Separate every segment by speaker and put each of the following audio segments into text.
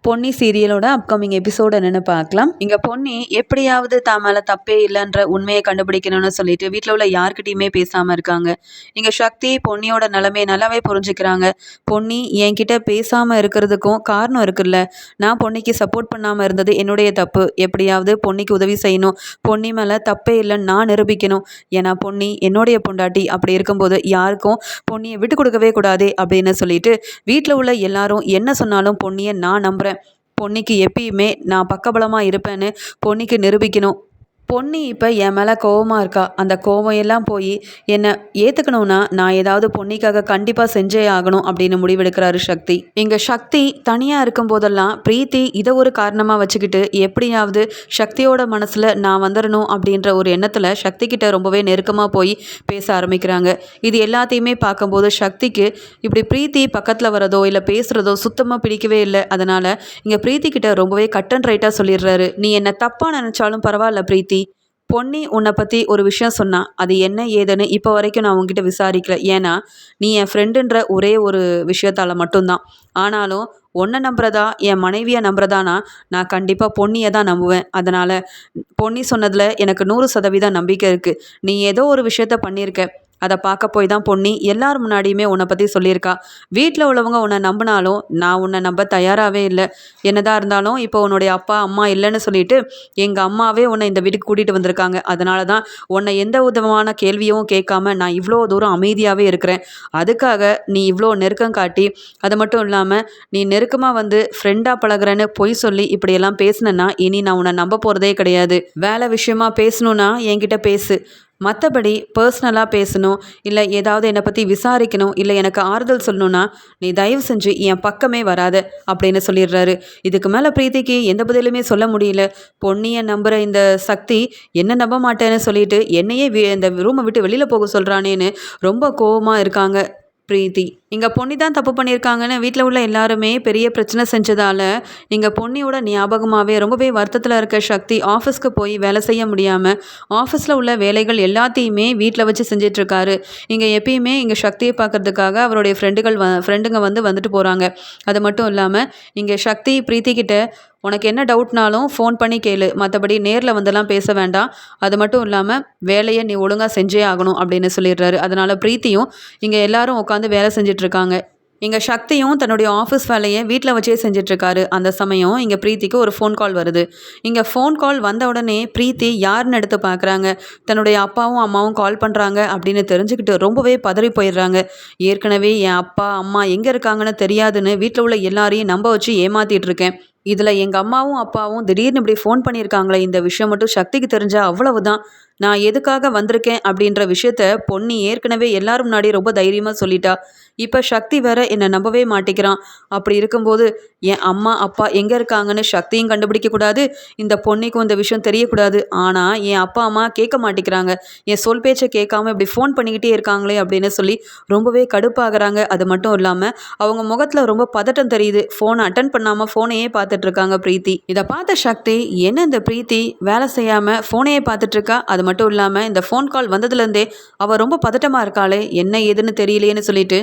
Speaker 1: Ponni சீரியலோட upcoming episode என்னன்னு பார்க்கலாம். இங்க பொன்னி எப்படியாவது தான் மேல தப்பே இல்லைன்ற உண்மையை கண்டுபிடிக்கணும்னு சொல்லிட்டு வீட்டில் உள்ள யார்கிட்டயுமே பேசாம இருக்காங்க. இங்க சக்தி பொன்னியோட நிலைமையை நல்லாவே புரிஞ்சுக்கிறாங்க. பொன்னி என்கிட்ட பேசாம இருக்கிறதுக்கும் காரணம் இருக்குல்ல. நான் பொன்னிக்கு சப்போர்ட் பண்ணாம இருந்தது என்னுடைய தப்பு. எப்படியாவது பொன்னிக்கு உதவி செய்யணும். பொன்னி மேல தப்பே இல்லைன்னு நான் நிரூபிக்கணும். ஏன்னா பொன்னி என்னுடைய பொண்டாட்டி. அப்படி இருக்கும்போது யாருக்கும் பொன்னியை விட்டு கொடுக்கவே கூடாதே அப்படின்னு சொல்லிட்டு வீட்டில் உள்ள எல்லாரும் என்ன சொன்னாலும் பொன்னியை நான் நம்புறேன். பொன்னிக்கு எப்பயுமே நான் பக்கபலமாக இருப்பேன்னு பொன்னிக்கு நிரூபிக்கணும். பொன்னி இப்போ என் மேலே கோவமாக இருக்கா. அந்த கோவம் எல்லாம் போய் என்னை ஏற்றுக்கணும்னா நான் ஏதாவது பொன்னிக்காக கண்டிப்பாக செஞ்சே ஆகணும் அப்படின்னு முடிவெடுக்கிறாரு சக்தி. இங்கே சக்தி தனியாக இருக்கும் போதெல்லாம் பிரீத்தி இதை ஒரு காரணமாக வச்சுக்கிட்டு எப்படியாவது சக்தியோட மனசில் நான் வந்துடணும் அப்படின்ற ஒரு எண்ணத்தில் சக்தி கிட்ட ரொம்பவே நெருக்கமாக போய் பேச ஆரம்பிக்கிறாங்க. இது எல்லாத்தையுமே பார்க்கும்போது சக்திக்கு இப்படி பிரீத்தி பக்கத்தில் வரதோ இல்லை பேசுகிறதோ சுத்தமாக பிடிக்கவே இல்லை. அதனால் இங்கே பிரீத்தி கிட்ட ரொம்பவே கட் அண்ட் ரைட்டாக சொல்லிடுறாரு. நீ என்னை தப்பாக நினச்சாலும் பரவாயில்ல பிரீத்தி. பொன்னி உன்னை பற்றி ஒரு விஷயம் சொன்னா. அது என்ன ஏதுன்னு இப்போ வரைக்கும் நான் உங்ககிட்ட விசாரிக்கல. ஏன்னா நீ என் ஃப்ரெண்டுன்ற ஒரே ஒரு விஷயத்தால் மட்டும்தான். ஆனாலும் உன்னை நம்புறதா என் மனைவியை நம்புறதானா நான் கண்டிப்பாக பொன்னியை தான் நம்புவேன். அதனால் பொன்னி சொன்னதில் எனக்கு 100% நம்பிக்கை இருக்குது. நீ ஏதோ ஒரு விஷயத்த பண்ணியிருக்க. அதை பார்க்க போய் தான் பொன்னி எல்லார் முன்னாடியுமே உன்னை பற்றி சொல்லியிருக்கா. வீட்டில் உள்ளவங்க உன்னை நம்பினாலும் நான் உன்னை நம்ப தயாராகவே இல்லை. என்னதான் இருந்தாலும் இப்போ உன்னுடைய அப்பா அம்மா இல்லைன்னு சொல்லிட்டு எங்கள் அம்மாவே உன்னை இந்த வீட்டுக்கு கூட்டிகிட்டு வந்திருக்காங்க. அதனால தான் உன்னை எந்த விதமான கேள்வியும் கேட்காம நான் இவ்வளோ தூரம் அமைதியாகவே இருக்கிறேன். அதுக்காக நீ இவ்வளோ நெருக்கம் காட்டி அது மட்டும் இல்லாமல் நீ நெருக்கமாக வந்து ஃப்ரெண்டாக பழகுறேன்னு பொய் சொல்லி இப்படியெல்லாம் பேசினேன்னா இனி நான் உன்னை நம்ப போகிறதே கிடையாது. வேலை விஷயமா பேசணுன்னா என்கிட்ட பேசு. மற்றபடி பர்சனலாக பேசணும் இல்லை ஏதாவது என்னை பற்றி விசாரிக்கணும் இல்லை எனக்கு ஆறுதல் சொல்லணுன்னா நீ தயவு செஞ்சு என் பக்கமே வராத அப்படின்னு சொல்லிடுறாரு. இதுக்கு மேலே பிரீத்திக்கு எந்த பதிலுமே சொல்ல முடியல. பொன்னியை நம்புகிற இந்த சக்தி என்ன நம்ப மாட்டேன்னு சொல்லிட்டு என்னையே இந்த ரூமை விட்டு வெளியில் போக சொல்கிறானேன்னு ரொம்ப கோபமாக இருக்காங்க பிரீத்தி. இங்கே பொன்னி தான் தப்பு பண்ணியிருக்காங்கன்னு வீட்டில் உள்ள எல்லாருமே பெரிய பிரச்சனை செஞ்சதால் இங்கே பொன்னியோட ஞாபகமாகவே ரொம்பவே வருத்தத்தில் இருக்க சக்தி ஆஃபீஸ்க்கு போய் வேலை செய்ய முடியாமல் ஆஃபீஸில் உள்ள வேலைகள் எல்லாத்தையுமே வீட்டில் வச்சு செஞ்சிட்ருக்காரு. இங்கே எப்பயுமே இங்கே சக்தியை பார்க்குறதுக்காக அவருடைய ஃப்ரெண்டுங்க வந்துட்டு போகிறாங்க. அது மட்டும் இல்லாமல் இங்கே சக்தி பிரீத்தி கிட்ட உனக்கு என்ன டவுட்னாலும் ஃபோன் பண்ணி கேளு, மற்றபடி நேரில் வந்தெல்லாம் பேச வேண்டாம். அது மட்டும் இல்லாமல் வேலையை நீ ஒழுங்காக செஞ்சே ஆகணும் அப்படின்னு சொல்லிடுறாரு. அதனால் பிரீத்தியும் இங்கே எல்லாரும் உட்காந்து வேலை செஞ்சிட்ருக்காங்க. இங்கே சக்தியும் தன்னுடைய ஆஃபீஸ் வேலையை வீட்டில் வச்சே செஞ்சிட்ருக்காரு. அந்த சமயம் இங்கே பிரீத்திக்கு ஒரு ஃபோன் கால் வருது. இங்கே ஃபோன் கால் வந்த உடனே பிரீத்தி யாருன்னு எடுத்து பார்க்குறாங்க. தன்னுடைய அப்பாவும் அம்மாவும் கால் பண்ணுறாங்க அப்படின்னு தெரிஞ்சுக்கிட்டு ரொம்பவே பதறி போயிடுறாங்க. ஏற்கனவே என் அப்பா அம்மா எங்கே இருக்காங்கன்னு தெரியாதுன்னு வீட்டில் உள்ள எல்லாரையும் நம்ப வச்சு ஏமாற்றிட்டு இருக்கேன். இதில் எங்கள் அம்மாவும் அப்பாவும் திடீர்னு இப்படி ஃபோன் பண்ணியிருக்காங்களே, இந்த விஷயம் மட்டும் சக்திக்கு தெரிஞ்சால் அவ்வளவுதான். நான் எதுக்காக வந்திருக்கேன் அப்படின்ற விஷயத்த பொன்னி ஏற்கனவே எல்லாரும் முன்னாடி ரொம்ப தைரியமாக சொல்லிட்டா. இப்போ சக்தி வேற என்னை நம்பவே மாட்டேங்கிறான். அப்படி இருக்கும்போது என் அம்மா அப்பா எங்கே இருக்காங்கன்னு சக்தியும் கண்டுபிடிக்கக்கூடாது, இந்த பொன்னிக்கும் இந்த விஷயம் தெரியக்கூடாது. ஆனால் என் அப்பா அம்மா கேட்க மாட்டேங்கிறாங்க. என் சொல் பேச்சை கேட்காம இப்படி ஃபோன் பண்ணிக்கிட்டே இருக்காங்களே அப்படின்னு சொல்லி ரொம்பவே கடுப்பாகிறாங்க. அது மட்டும் இல்லாமல் அவங்க முகத்தில் ரொம்ப பதட்டம் தெரியுது. ஃபோனை அட்டன் பண்ணாமல் ஃபோனையே பார்த்துட்ருக்காங்க பிரீத்தி. இதை பார்த்த சக்தி என்ன இந்த பிரீத்தி வேலை செய்யாமல் ஃபோனையே பார்த்துட்ருக்கா, அது மட்டும் இல்லாமல் இந்த ஃபோன் கால் வந்ததுலேருந்தே அவள் ரொம்ப பதட்டமாக இருக்காளே, என்ன ஏதுன்னு தெரியலையேன்னு சொல்லிட்டு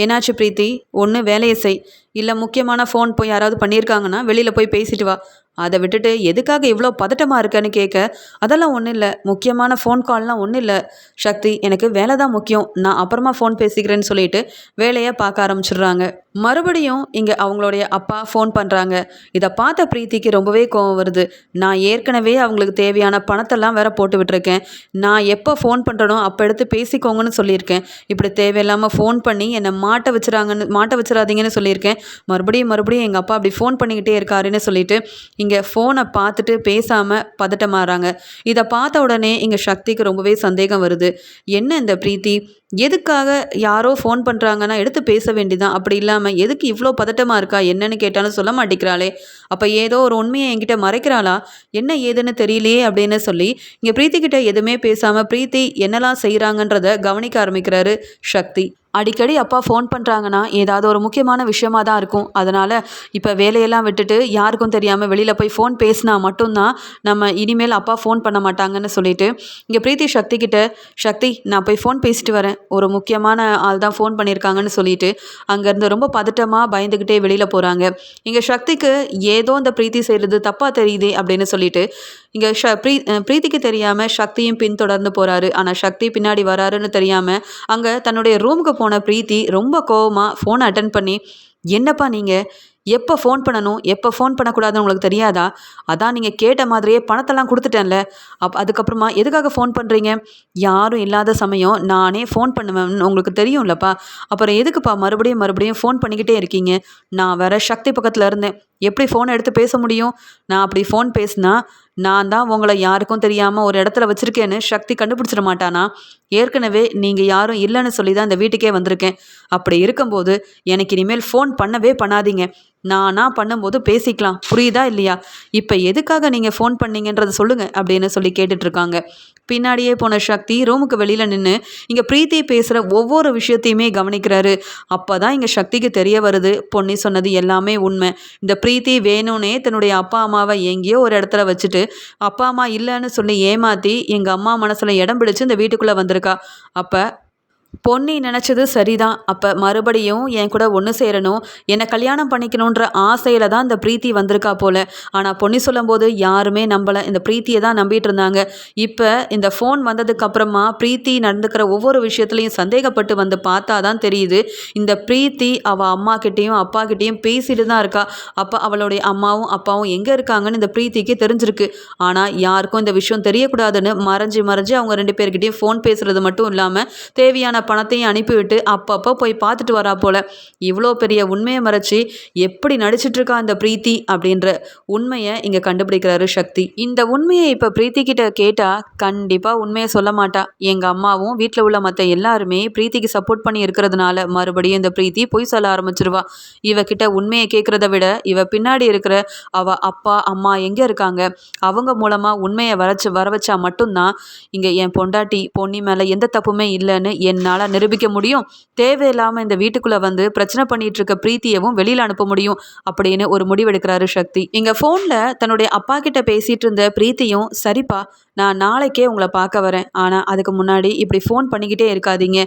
Speaker 1: என்னாச்சு பிரீத்தி, ஒன்று வேலையை செய், இல்லை முக்கியமான ஃபோன் போய் யாராவது பண்ணியிருக்காங்கன்னா வெளியில் போய் பேசிட்டு வா. அதை விட்டுட்டு எதுக்காக இவ்வளோ பதட்டமாக இருக்கேன்னு கேட்க, அதெல்லாம் ஒன்றும் இல்லை, முக்கியமான ஃபோன் கால்லாம் ஒன்றும் இல்லை சக்தி, எனக்கு வேலை தான் முக்கியம், நான் அப்புறமா ஃபோன் பேசிக்கிறேன்னு சொல்லிட்டு வேலையை பார்க்க ஆரம்பிச்சிடுறாங்க. மறுபடியும் இங்கே அவங்களுடைய அப்பா ஃபோன் பண்ணுறாங்க. இதை பார்த்த பிரீத்திக்கு ரொம்பவே கோவம் வருது. நான் ஏற்கனவே அவங்களுக்கு தேவையான பணத்தெல்லாம் வேற போட்டு விட்டுருக்கேன். நான் எப்போ ஃபோன் பண்ணுறனோ அப்போ எடுத்து பேசிக்கோங்கன்னு சொல்லியிருக்கேன். இப்படி தேவையில்லாமல் ஃபோன் பண்ணி என்னை மாட்ட வச்சிடாதீங்கன்னு சொல்லியிருக்கேன். மறுபடியும் எங்கள் அப்பா அப்படி ஃபோன் பண்ணிக்கிட்டே இருக்காருன்னு சொல்லிட்டு இங்கே ஃபோனை பார்த்துட்டு பேசாமல் பதட்டமாகறாங்க. இதை பார்த்த உடனே இங்கே சக்திக்கு ரொம்பவே சந்தேகம் வருது. என்ன இந்த பிரீத்தி எதுக்காக யாரோ ஃபோன் பண்ணுறாங்கன்னா எடுத்து பேச வேண்டியதான், அப்படி இல்லாமல் எதுக்கு இவ்வளோ பதட்டமாக இருக்கா, என்னன்னு கேட்டாலும் சொல்ல மாட்டேங்கிறாளே, அப்போ ஏதோ ஒரு உண்மையை என்கிட்ட மறைக்கிறாளா, என்ன ஏதுன்னு தெரியலையே அப்படின்னு சொல்லி இங்கே பிரீத்தி கிட்ட எதுவுமே பேசாமல் பிரீத்தி என்னெல்லாம் செய்கிறாங்கன்றத கவனிக்க ஆரம்பிக்கிறாரு சக்தி. அடிக்கடி அப்பா ஃபோன் பண்ணுறாங்கன்னா ஏதாவது ஒரு முக்கியமான விஷயமா தான் இருக்கும். அதனால் இப்போ வேலையெல்லாம் விட்டுட்டு யாருக்கும் தெரியாமல் வெளியில் போய் ஃபோன் பேசினா மட்டும்தான் நம்ம இனிமேல் அப்பா ஃபோன் பண்ண மாட்டாங்கன்னு சொல்லிட்டு இங்கே பிரீத்தி சக்தி கிட்ட, சக்தி நான் போய் ஃபோன் பேசிட்டு வரேன், ஒரு முக்கியமான ஆள் தான் ஃபோன் பண்ணியிருக்காங்கன்னு சொல்லிட்டு அங்கேருந்து ரொம்ப பதட்டமாக பயந்துக்கிட்டே வெளியில் போகிறாங்க. இங்கே சக்திக்கு ஏதோ இந்த பிரீத்தி செய்கிறது தப்பாக தெரியுதே அப்படின்னு சொல்லிட்டு இங்கே பிரீத்திக்கு தெரியாமல் சக்தியும் பின்தொடர்ந்து போகிறாரு. ஆனால் சக்தி பின்னாடி வராருன்னு தெரியாமல் அங்கே தன்னுடைய ரூமுக்கு போன பிரீத்தி ரொம்ப கோவமாக ஃபோனை அட்டன் பண்ணி, என்னப்பா நீங்கள் எப்போ ஃபோன் பண்ணணும் எப்போ ஃபோன் பண்ணக்கூடாதுன்னு உங்களுக்கு தெரியாதா? அதான் நீங்கள் கேட்ட மாதிரியே பணத்தெல்லாம் கொடுத்துட்டேன்ல, அதுக்கப்புறமா எதுக்காக ஃபோன் பண்ணுறீங்க? யாரும் இல்லாத சமயம் நானே ஃபோன் பண்ணுவேன்னு உங்களுக்கு தெரியும்லப்பா, அப்புறம் எதுக்குப்பா மறுபடியும் மறுபடியும் ஃபோன் பண்ணிக்கிட்டே இருக்கீங்க? நான் வேற சக்தி பக்கத்தில் இருந்தேன், எப்படி ஃபோனை எடுத்து பேச முடியும்? நான் அப்படி ஃபோன் பேசினா நான் தான் உங்களை யாருக்கும் தெரியாமல் ஒரு இடத்துல வச்சுருக்கேன்னு சக்தி கண்டுபிடிச்சிட மாட்டானா? ஏற்கனவே நீங்கள் யாரும் இல்லைன்னு சொல்லி தான் இந்த வீட்டுக்கே வந்திருக்கேன். அப்படி இருக்கும்போது எனக்கு இனிமேல் ஃபோன் பண்ணவே பண்ணாதீங்க. நானா பண்ணும்போது பேசிக்கலாம், புரியுதா இல்லையா? இப்போ எதுக்காக நீங்கள் ஃபோன் பண்ணீங்கன்றதை சொல்லுங்கள் அப்படின்னு சொல்லி கேட்டுட்ருக்காங்க. பின்னாடியே போன சக்தி ரூமுக்கு வெளியில் நின்று இங்கே பிரீத்தி பேசுகிற ஒவ்வொரு விஷயத்தையுமே கவனிக்கிறாரு. அப்போ தான் இங்கே சக்திக்கு தெரிய வருது, பொன்னி சொன்னது எல்லாமே உண்மை. இந்த பிரீத்தி வேணும்னே தன்னுடைய அப்பா அம்மாவை எங்கேயோ ஒரு இடத்துல வச்சுட்டு அப்பா அம்மா இல்லைன்னு சொல்லி ஏமாற்றி எங்கள் அம்மா மனசில் இடம் பிடிச்சி இந்த வீட்டுக்குள்ளே வந்திருக்கா. அப்போ பொன்னி நினச்சது சரிதான். அப்போ மறுபடியும் என் கூட ஒன்று சேரணும், என்னை கல்யாணம் பண்ணிக்கணுன்ற ஆசையில் தான் இந்த பிரீத்தி வந்திருக்கா போல். ஆனால் பொன்னி சொல்லும்போது யாருமே நம்பலை, இந்த பிரீத்தியை தான் நம்பிட்டு இருந்தாங்க. இப்போ இந்த ஃபோன் வந்ததுக்கப்புறமா பிரீத்தி நடந்துக்கிற ஒவ்வொரு விஷயத்துலையும் சந்தேகப்பட்டு வந்து பார்த்தா தான் தெரியுது, இந்த பிரீத்தி அவள் அம்மா கிட்டேயும் அப்பா கிட்டேயும் பேசிட்டு தான் இருக்கா. அப்போ அவளுடைய அம்மாவும் அப்பாவும் எங்கே இருக்காங்கன்னு இந்த பிரீத்திக்கு தெரிஞ்சிருக்கு. ஆனால் யாருக்கும் இந்த விஷயம் தெரியக்கூடாதுன்னு மறைஞ்சு மறைஞ்சு அவங்க 2 பேர்கிட்டையும் ஃபோன் பேசுகிறது மட்டும் இல்லாமல் தேவையான பணத்தையும் அனுப்பிவிட்டு அப்பப்போ போய் பார்த்துட்டு வரா போல. இவ்வளோ பெரிய உண்மையை மறைச்சி எப்படி நடிச்சிட்ருக்கா இந்த பிரீத்தி அப்படின்ற உண்மையை இங்கே கண்டுபிடிக்கிறாரு சக்தி. இந்த உண்மையை இப்போ பிரீத்தி கிட்ட கேட்டால் கண்டிப்பாக உண்மையை சொல்ல மாட்டா. எங்கள் அம்மாவும் வீட்டில் உள்ள மற்ற எல்லாருமே பிரீத்திக்கு சப்போர்ட் பண்ணி இருக்கிறதுனால மறுபடியும் இந்த பிரீத்தி பொய் சொல்ல ஆரம்பிச்சிருவா. இவகிட்ட உண்மையை கேட்குறத விட இவ பின்னாடி இருக்கிற அவ அப்பா அம்மா எங்கே இருக்காங்க, அவங்க மூலமாக உண்மையை வர வச்சா மட்டும்தான் இங்கே என் பொண்டாட்டி பொன்னி மேலே எந்த தப்புமே இல்லைன்னு என்னால் நிரூபிக்க முடியும். தேவையில்லாமல் இந்த வீட்டுக்குள்ளே வந்து பிரச்சனை பண்ணிட்டு இருக்க பிரீத்தியவும் வெளியில் அனுப்ப முடியும் அப்படின்னு ஒரு முடிவெடுக்கிறாரு சக்தி. இங்கே ஃபோனில் தன்னுடைய அப்பா கிட்ட பேசிகிட்டு இருந்த பிரீத்தியும், சரிப்பா நான் நாளைக்கே உங்களை பார்க்க வரேன், ஆனால் அதுக்கு முன்னாடி இப்படி ஃபோன் பண்ணிக்கிட்டே இருக்காதீங்க,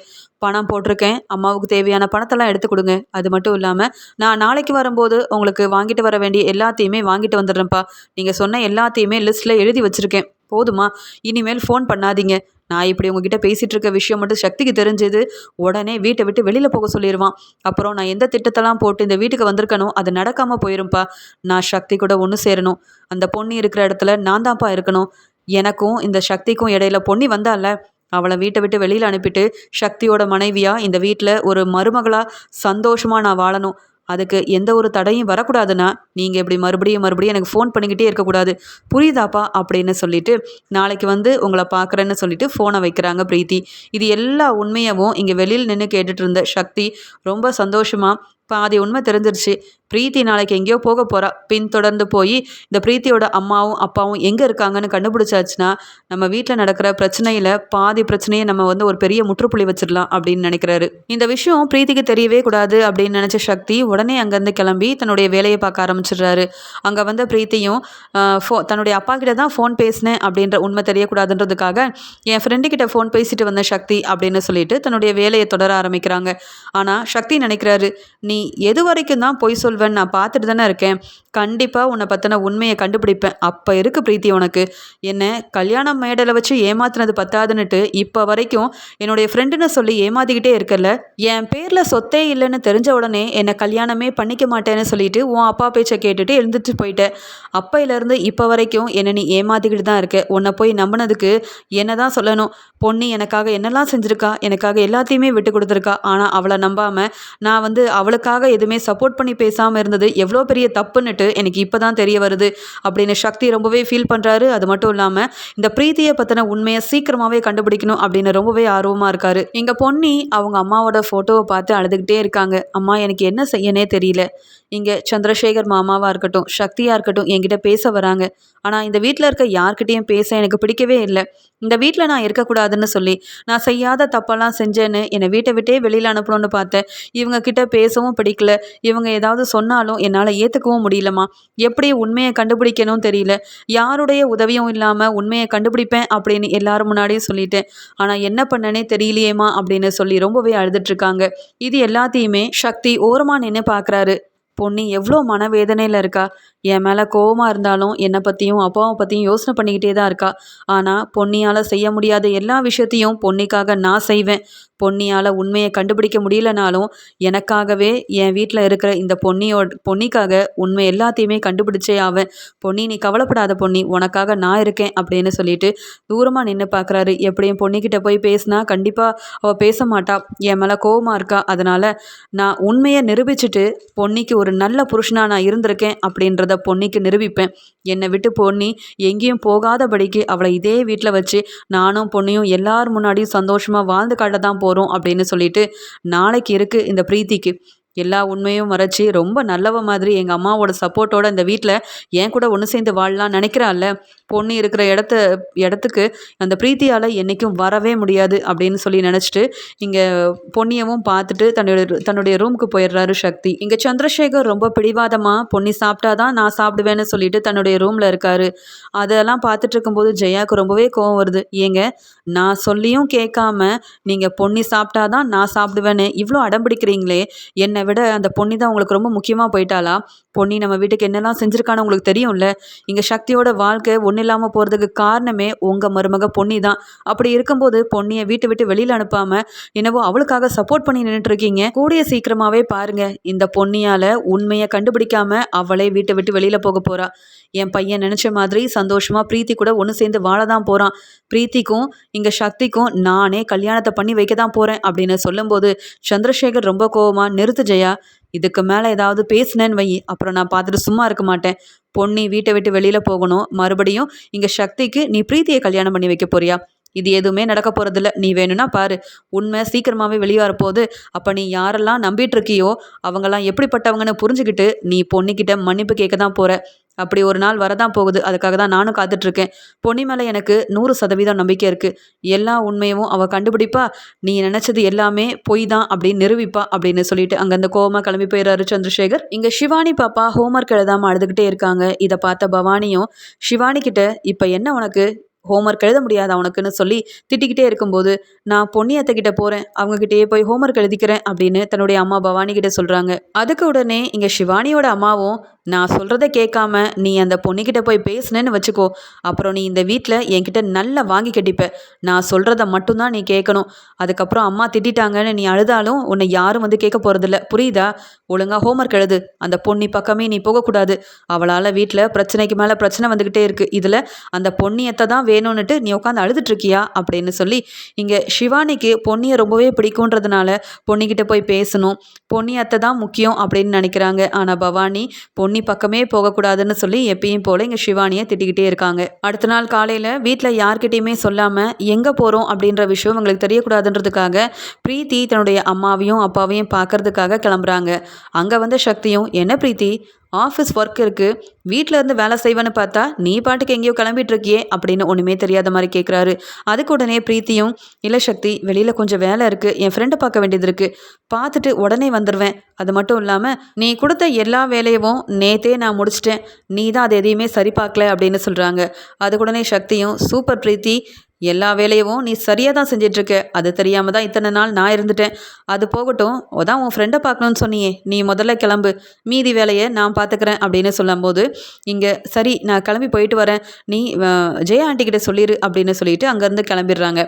Speaker 1: பணம் போட்டிருக்கேன், அம்மாவுக்கு தேவையான பணத்தெல்லாம் எடுத்து கொடுங்க, அது மட்டும் இல்லாமல் நான் நாளைக்கு வரும்போது உங்களுக்கு வாங்கிட்டு வர வேண்டிய எல்லாத்தையுமே வாங்கிட்டு வந்துடுறேன்ப்பா, நீங்கள் சொன்ன எல்லாத்தையுமே லிஸ்ட்டில் எழுதி வச்சுருக்கேன், போதுமா? இனிமேல் ஃபோன் பண்ணாதீங்க. நான் இப்படி உங்ககிட்ட பேசிகிட்டு இருக்க விஷயம் மட்டும் சக்திக்கு தெரிஞ்சது உடனே வீட்டை விட்டு வெளியில் போக சொல்லிடுவான். அப்புறம் நான் எந்த திட்டத்தெல்லாம் போட்டு இந்த வீட்டுக்கு வந்திருக்கணும் அது நடக்காமல் போயிரும்ப்பா. நான் சக்தி கூட ஒன்று சேரணும், அந்த பொண்ணு இருக்கிற இடத்துல நான் தான்ப்பா இருக்கணும். எனக்கும் இந்த சக்திக்கும் இடையில பொன்னி வந்தால, அவளை வீட்டை விட்டு வெளியில் அனுப்பிட்டு சக்தியோட மனைவியாக இந்த வீட்டில் ஒரு மருமகளாக சந்தோஷமாக நான் வாழணும். அதுக்கு எந்த ஒரு தடையும் வரக்கூடாதுன்னா நீங்கள் இப்படி மறுபடியும் மறுபடியும் எனக்கு ஃபோன் பண்ணிக்கிட்டே இருக்கக்கூடாது, புரியுதாப்பா அப்படின்னு சொல்லிட்டு நாளைக்கு வந்து உங்களை பார்க்குறேன்னு சொல்லிட்டு ஃபோனை வைக்கிறாங்க பிரீத்தி. இது எல்லா உண்மையவும் இங்கே வெளியில் நின்று கேட்டுட்டு இருந்த சக்தி ரொம்ப சந்தோஷமாக பாதி உண்மை தெரிஞ்சிருச்சு. பிரீத்தி நாளைக்கு எங்கேயோ போக போகிறா. பின்தொடர்ந்து போய் இந்த பிரீத்தியோட அம்மாவும் அப்பாவும் எங்கே இருக்காங்கன்னு கண்டுபிடிச்சாச்சுன்னா நம்ம வீட்டில் நடக்கிற பிரச்சனையில் பாதி பிரச்சனையை நம்ம வந்து ஒரு பெரிய முற்றுப்புள்ளி வச்சிடலாம் அப்படின்னு நினைக்கிறாரு. இந்த விஷயம் பிரீத்திக்கு தெரியவே கூடாது அப்படின்னு நினச்ச சக்தி உடனே அங்கேருந்து கிளம்பி தன்னுடைய வேலையை பார்க்க ஆரம்பிச்சிடுறாரு. அங்கே வந்த பிரீத்தியும் தன்னுடைய அப்பா கிட்ட தான் ஃபோன் பேசினேன் அப்படின்ற உண்மை தெரியக்கூடாதுன்றதுக்காக என் ஃப்ரெண்டு கிட்ட ஃபோன் பேசிட்டு வந்த சக்தி அப்படின்னு சொல்லிட்டு தன்னுடைய வேலையை தொடர ஆரம்பிக்கிறாங்க. ஆனால் சக்தி நினைக்கிறாரு, நீ எது வரைக்கும் தான் பொய் சொல்வேன்னு நான் பார்த்துட்டு தானே இருக்கேன், கண்டிப்பாக உன்னை பற்றின உண்மையை கண்டுபிடிப்பேன். அப்போ இருக்கு பிரீத்தி உனக்கு, என்னை கல்யாணம் மேடையில் வச்சு ஏமாத்தினது பத்தாதுன்னுட்டு இப்போ வரைக்கும் என்னுடைய ஃப்ரெண்டுன்னு சொல்லி ஏமாத்திக்கிட்டே இருக்கல. என் பேரில் சொத்தே இல்லைன்னு தெரிஞ்ச உடனே என்னை கல்யாணமே பண்ணிக்க மாட்டேன்னு சொல்லிட்டு உன் அப்பா பேச்சை கேட்டுட்டு எழுந்துட்டு போயிட்டேன். அப்பையிலேருந்து இப்போ வரைக்கும் என்னை நீ ஏமாத்திக்கிட்டு தான் இருக்க. உன்னை போய் நம்பினதுக்கு என்ன தான் சொல்லணும். பொன்னி எனக்காக என்னெல்லாம் செஞ்சுருக்கா, எனக்காக எல்லாத்தையுமே விட்டு கொடுத்துருக்கா. ஆனால் அவளை நம்பாமல் நான் வந்து அவளுக்காக எதுவுமே சப்போர்ட் பண்ணி பேசாமல் இருந்தது எவ்வளோ பெரிய தப்புன்னுட்டு எனக்கு இப்போ தான் தெரிய வருது அப்படின்னு சக்தி ரொம்பவே ஃபீல் பண்ணுறாரு. அது மட்டும் இல்லாமல் இந்த பிரீத்தியை பற்றின உண்மையை சீக்கிரமாகவே கண்டுபிடிக்கணும் அப்படின்னு ரொம்பவே ஆர்வமாக இருக்காரு. இங்கே பொன்னி அவங்க அம்மாவோட ஃபோட்டோவை பார்த்து அழுதுகிட்டே இருக்காங்க. அம்மா எனக்கு என்ன செய்யனே தெரியல. இங்கே சந்திரசேகர் மாமாவாக இருக்கட்டும் சக்தியாக இருக்கட்டும் என்கிட்ட பேச வராங்க. ஆனால் இந்த வீட்டில் இருக்க யார்கிட்டையும் பேச எனக்கு பிடிக்கவே இல்லை. இந்த வீட்டில் நான் இருக்கக்கூடாதுன்னு சொல்லி நான் செய்யாத தப்பெல்லாம் செஞ்சேன்னு என்னை வீட்டை விட்டே வெளியில் அனுப்பணும்னு பார்த்தேன். இவங்க கிட்ட பேசவும் சுத்தமாக பிடிக்கல. இவங்க ஏதாவது சொன்னாலும் என்னால் ஏற்றுக்கவும் முடியலம்மா. எப்படி உண்மையை கண்டுபிடிக்கணும் தெரியல. யாருடைய உதவியும் இல்லாமல் உண்மையை கண்டுபிடிப்பேன் அப்படின்னு எல்லாரும் முன்னாடியும் சொல்லிட்டேன். ஆனால் என்ன பண்ணனே தெரியலையேம்மா அப்படின்னு சொல்லி ரொம்பவே அழுதுட்ருக்காங்க. இது எல்லாத்தையுமே சக்தி ஓரமாக நின்று பார்க்குறாரு. பொன்னி எவ்வளோ மனவேதனையில் இருக்கா. என் மேலே கோவமாக இருந்தாலும் என்னை பற்றியும் அப்பாவை பற்றியும் யோசனை பண்ணிக்கிட்டே தான் இருக்கா. ஆனால் பொன்னியால் செய்ய முடியாத எல்லா விஷயத்தையும் பொன்னிக்காக நான் செய்வேன். பொன்னியால் உண்மையை கண்டுபிடிக்க முடியலனாலும் எனக்காகவே என் வீட்டில் இருக்கிற இந்த பொன்னிக்காக உண்மை எல்லாத்தையுமே கண்டுபிடிச்சே ஆவேன். பொன்னி நீ கவலைப்படாத பொன்னி, உனக்காக நான் இருக்கேன் அப்படின்னு சொல்லிட்டு தூரமாக நின்று பார்க்குறாரு. எப்படியும் பொன்னிக்கிட்ட போய் பேசினா கண்டிப்பாக அவள் பேச மாட்டா. என் மேலே கோவமாக இருக்கா. அதனால் நான் உண்மையை நிரூபிச்சுட்டு பொன்னிக்கு ஒரு நல்ல புருஷனாக நான் இருந்திருக்கேன் அப்படின்றத பொன்னிக்கு நிரூபிப்பேன். என்னை விட்டு பொன்னி எங்கேயும் போகாதபடிக்கு அவளை இதே வீட்டில் வச்சு நானும் பொன்னியும் எல்லார் முன்னாடியும் சந்தோஷமாக வாழ்ந்து காட்ட தான் போகிறோம் அப்படின்னு சொல்லிட்டு நாளைக்கு இருக்குது இந்த பிரீத்திக்கு. எல்லா உண்மையும் மறைச்சி ரொம்ப நல்லவ மாதிரி எங்கள் அம்மாவோட சப்போர்ட்டோட இந்த வீட்டில் என் கூட ஒன்று சேர்ந்து வாழலாம் நினைக்கிறாள்ல. பொண்ணு இருக்கிற இடத்துக்கு அந்த பிரீத்தியால் என்றைக்கும் வரவே முடியாது அப்படின்னு சொல்லி நினச்சிட்டு இங்கே பொன்னியவும் பார்த்துட்டு தன்னுடைய ரூமுக்கு போயிடுறாரு சக்தி. இங்கே சந்திரசேகர் ரொம்ப பிடிவாதமாக பொன்னி சாப்பிட்டாதான் நான் சாப்பிடுவேன்னு சொல்லிட்டு தன்னுடைய ரூமில் இருக்காரு. அதெல்லாம் பார்த்துட்டு இருக்கும்போது ஜெயாவுக்கு ரொம்பவே கோவம் வருது. ஏங்க நான் சொல்லியும் கேட்காம நீங்கள் பொன்னி சாப்பிட்டாதான் நான் சாப்பிடுவேன்னு இவ்வளோ அடம்பிடிக்கிறீங்களே, என்னை விட அந்த பொன்னி தான் உங்களுக்கு ரொம்ப முக்கியமாக போயிட்டாளா? பொன்னி நம்ம வீட்டுக்கு என்னெல்லாம் செஞ்சுருக்கான்னு உங்களுக்கு தெரியும்ல. இங்கே சக்தியோட வாழ்க்கை ஒன்றும் இல்லாமல் போகிறதுக்கு காரணமே உங்கள் மருமக பொன்னி தான். அப்படி இருக்கும்போது பொன்னியை வீட்டை விட்டு வெளியில் அனுப்பாமல் என்னவோ அவளுக்காக சப்போர்ட் பண்ணி நின்றுட்டுருக்கீங்க. கூடிய சீக்கிரமாகவே பாருங்கள், இந்த பொன்னியால் உண்மையை கண்டுபிடிக்காம அவளே வீட்டை விட்டு வெளியில் போக போகிறா. என் பையன் நினச்ச மாதிரி சந்தோஷமாக பிரீத்தி கூட ஒன்று சேர்ந்து வாழ தான் போகிறான். பிரீத்திக்கும் இங்கே சக்திக்கும் நானே கல்யாணத்தை பண்ணி வைக்க தான் போகிறேன் அப்படின்னு சொல்லும்போது சந்திரசேகர் ரொம்ப கோவமாக, நிறுத்து ஜெயா, இதுக்கு மேலே ஏதாவது பேசினேன்னு வை, அப்புறம் நான் பார்த்துட்டு சும்மா இருக்க மாட்டேன். பொன்னி வீட்டை விட்டு வெளியில் போகணும். மறுபடியும் இங்கே சக்திக்கு நீ பிரீத்தியை கல்யாணம் பண்ணி வைக்க போறியா? இது எதுவுமே நடக்க போகிறதில்ல. நீ வேணும்னா பாரு, உண்மை சீக்கிரமாகவே வெளியே வரப்போகுது. அப்போ நீ யாரெல்லாம் நம்பிட்டு இருக்கியோ அவங்கெல்லாம் எப்படிப்பட்டவங்கன்னு புரிஞ்சுக்கிட்டு நீ பொன்னிக்கிட்ட மன்னிப்பு கேட்க தான் போகிற. அப்படி ஒரு நாள் வரதான் போகுது. அதுக்காக தான் நானும் காத்துட்ருக்கேன். பொன்னி மேலே எனக்கு 100% நம்பிக்கை இருக்குது. எல்லா உண்மையும் அவள் கண்டுபிடிப்பா. நீ நினச்சது எல்லாமே பொய் தான் அப்படின்னு நிரூபிப்பா அப்படின்னு சொல்லிட்டு அங்கேருந்து கோவமாக கிளம்பி போயிடுறாரு சந்திரசேகர். இங்கே சிவானி பாப்பா ஹோம்ஒர்க் எழுதாமல் அழுதுகிட்டே இருக்காங்க. இதை பார்த்த பவானியும் சிவானி கிட்ட இப்போ என்ன உனக்கு ஹோம்ஒர்க் எழுத முடியாதா உனக்குன்னு சொல்லி திட்டிக்கிட்டே இருக்கும்போது, நான் பொன்னியத்தைக்கிட்ட போகிறேன், அவங்கக்கிட்டேயே போய் ஹோம்ஒர்க் எழுதிக்கிறேன் அப்படின்னு தன்னுடைய அம்மா பவானி கிட்ட சொல்கிறாங்க. அதுக்கு உடனே இங்கே சிவானியோட அம்மாவும், நான் சொல்கிறத கேட்காம நீ அந்த பொண்ணுக்கிட்ட போய் பேசுனேன்னு வச்சுக்கோ, அப்புறம் நீ இந்த வீட்டில் என்கிட்ட நல்லா வாங்கி கட்டிப்ப. நான் சொல்கிறத மட்டும்தான் நீ கேட்கணும். அதுக்கப்புறம் அம்மா திட்டாங்கன்னு நீ அழுதாலும் உன்னை யாரும் வந்து கேட்க போகிறதில்ல, புரியுதா? ஒழுங்காக ஹோம்ஒர்க் எழுது. அந்த பொன்னி பக்கமே நீ போகக்கூடாது. அவளால் வீட்டில் பிரச்சனைக்கு மேலே பிரச்சனை வந்துக்கிட்டே இருக்குது. இதில் அந்த பொன்னியத்தை தான் வேணும்னுட்டு நீ உட்காந்து அழுதுட்ருக்கியா அப்படின்னு சொல்லி இங்கே சிவானிக்கு பொன்னியை ரொம்பவே பிடிக்குன்றதுனால பொன்னிக்கிட்ட போய் பேசணும், பொன்னியத்தை தான் முக்கியம் அப்படின்னு நினைக்கிறாங்க. ஆனால் பவானி பொன்னி பக்கமே போகக்கூடாதுன்னு சொல்லி எப்பயும் போல் இங்கே சிவானியை திட்டிக்கிட்டே இருக்காங்க. அடுத்த நாள் காலையில் வீட்டில் யார்கிட்டையுமே சொல்லாமல் எங்கே போகிறோம் அப்படின்ற விஷயம் எங்களுக்கு தெரியக்கூடாதுன்றதுக்காக பிரீத்தி தன்னுடைய அம்மாவையும் அப்பாவையும் பார்க்கறதுக்காக கிளம்புறாங்க. அங்கே வந்த சக்தியும், என்ன பிரீத்தி, ஆஃபீஸ் ஒர்க் இருக்குது, வீட்டில் இருந்து வேலை செய்வேன்னு பார்த்தா நீ பாட்டுக்கு எங்கேயோ கிளம்பிட்டு இருக்கியே அப்படின்னு ஒன்றுமே தெரியாத மாதிரி கேட்குறாரு. அதுக்கு உடனே பிரீத்தியும், இல்லை சக்தி, வெளியில் கொஞ்சம் வேலை இருக்குது, என் ஃப்ரெண்டை பார்க்க வேண்டியது இருக்குது, பார்த்துட்டு உடனே வந்துடுவேன். அது மட்டும் இல்லாமல் நீ கொடுத்த எல்லா வேலையும் நேத்தே நான் முடிச்சிட்டேன், நீ தான் அதை எதையுமே சரி பார்க்கல அப்படின்னு சொல்கிறாங்க. அதுக்கு உடனே சக்தியும், சூப்பர் பிரீத்தி, எல்லா வேலையும் நீ சரியாக தான் செஞ்சிட்ருக்க, அது தெரியாமல் தான் இத்தனை நாள் நான் இருந்துட்டேன். அது போகட்டும், அதான் உன் ஃப்ரெண்டை பார்க்கணுன்னு சொன்னியே, நீ முதல்ல கிளம்பு, மீதி வேலையை நான் பார்த்துக்கிறேன் அப்படின்னு சொல்லும்போது இங்கே சரி நான் கிளம்பி போயிட்டு வரேன், நீ ஜெயா ஆண்டிக்கிட்ட சொல்லிடு அப்படின்னு சொல்லிட்டு அங்கேருந்து கிளம்பிடுறாங்க.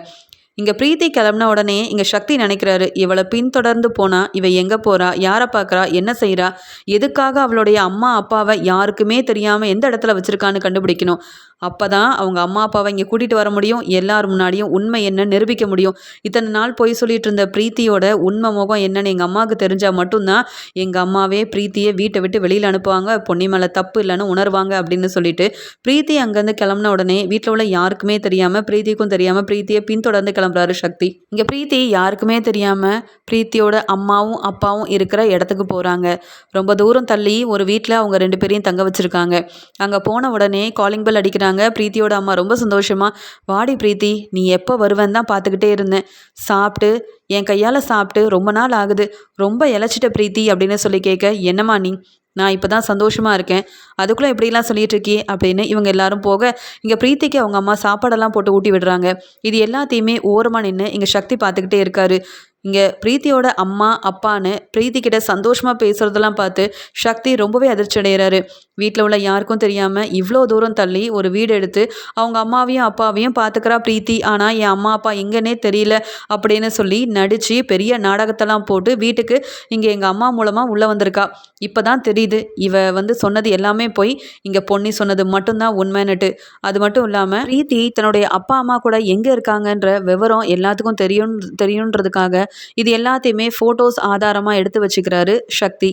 Speaker 1: இங்கே பிரீத்தி கிளம்புன உடனே இங்கே சக்தி நினைக்கிறாரு, இவளை பின்தொடர்ந்து போனால் இவ எங்கே போகிறா, யாரை பார்க்குறா, என்ன செய்கிறா, எதுக்காக அவளுடைய அம்மா அப்பாவை யாருக்குமே தெரியாமல் எந்த இடத்துல வச்சுருக்கான்னு கண்டுபிடிக்கணும். அப்போ தான் அவங்க அம்மா அப்பாவை இங்கே கூட்டிகிட்டு வர முடியும், எல்லார் முன்னாடியும் உண்மை என்னன்னு நிரூபிக்க முடியும். இத்தனை நாள் போய் சொல்லிட்டு இருந்த பிரீத்தியோட உண்மை முகம் என்னன்னு எங்கள் அம்மாவுக்கு தெரிஞ்சால் மட்டும்தான் எங்கள் அம்மாவே பிரீத்தியை வீட்டை விட்டு வெளியில் அனுப்புவாங்க, பொன்னி மேலே தப்பு இல்லைன்னு உணர்வாங்க அப்படின்னு சொல்லிட்டு பிரீத்தி அங்கேருந்து கிளம்புன உடனே வீட்டில் உள்ள யாருக்குமே தெரியாமல் பிரீத்திக்கும் தெரியாமல் பிரீத்தியை பின்தொடர்ந்து கிளம்புறாரு சக்தி. இங்கே பிரீத்தி யாருக்குமே தெரியாமல் பிரீத்தியோட அம்மாவும் அப்பாவும் இருக்கிற இடத்துக்கு போகிறாங்க. ரொம்ப தூரம் தள்ளி ஒரு வீட்டில் அவங்க 2 பேரையும் தங்க வச்சுருக்காங்க. அங்கே போன உடனே காலிங் பெல் அடிக்கிறாங்க. பிரீத்தியோட அம்மா ரொம்ப சந்தோஷமாக, வாடி பிரீத்தி, நீ எப்போ வருவேன்னு தான் பார்த்துக்கிட்டே இருந்தேன். சாப்பிட்டு என் கையால் சாப்பிட்டு ரொம்ப நாள் ஆகுது, ரொம்ப இழைச்சிட்ட பிரீத்தி அப்படின்னு சொல்லி கேட்க, என்னம்மா நீ, நான் இப்போ தான் சந்தோஷமாக இருக்கேன், அதுக்குள்ளே எப்படிலாம் சொல்லிட்டு இருக்கியே அப்படின்னு இவங்க எல்லாரும் போக, இங்கே பிரீத்திக்கு அவங்க அம்மா சாப்பாடெல்லாம் போட்டு ஊட்டி விடுறாங்க. இது எல்லாத்தையுமே ஓரமாக நின்று இங்கே சக்தி பார்த்துக்கிட்டே இருக்காரு. இங்கே பிரீத்தியோட அம்மா அப்பான்னு பிரீத்தி கிட்ட சந்தோஷமாக பேசுகிறதெல்லாம் பார்த்து சக்தி ரொம்பவே அதிர்ச்சி அடைகிறாரு. வீட்டில் உள்ள யாருக்கும் தெரியாமல் இவ்வளோ தூரம் தள்ளி ஒரு வீடு எடுத்து அவங்க அம்மாவையும் அப்பாவையும் பார்த்துக்கிறா பிரீத்தி. ஆனால் என் அம்மா அப்பா எங்கன்னே தெரியல அப்படின்னு சொல்லி நடித்து பெரிய நாடகத்தெல்லாம் போட்டு வீட்டுக்கு இங்கே எங்கள் அம்மா மூலமாக உள்ளே வந்திருக்கா. இப்போ தான் தெரியுது இவ சொன்னது எல்லாமே போய், இங்கே பொன்னி சொன்னது மட்டும்தான் உண்மைன்னுட்டு. அது மட்டும் இல்லாமல் பிரீத்தி தன்னுடைய அப்பா அம்மா கூட எங்கே இருக்காங்கன்ற விவரம் எல்லாத்துக்கும் தெரியுன்றதுக்காக இது எல்லாத்தையுமே ஃபோட்டோஸ் ஆதாரமாக எடுத்து வச்சுக்கிறாரு சக்தி.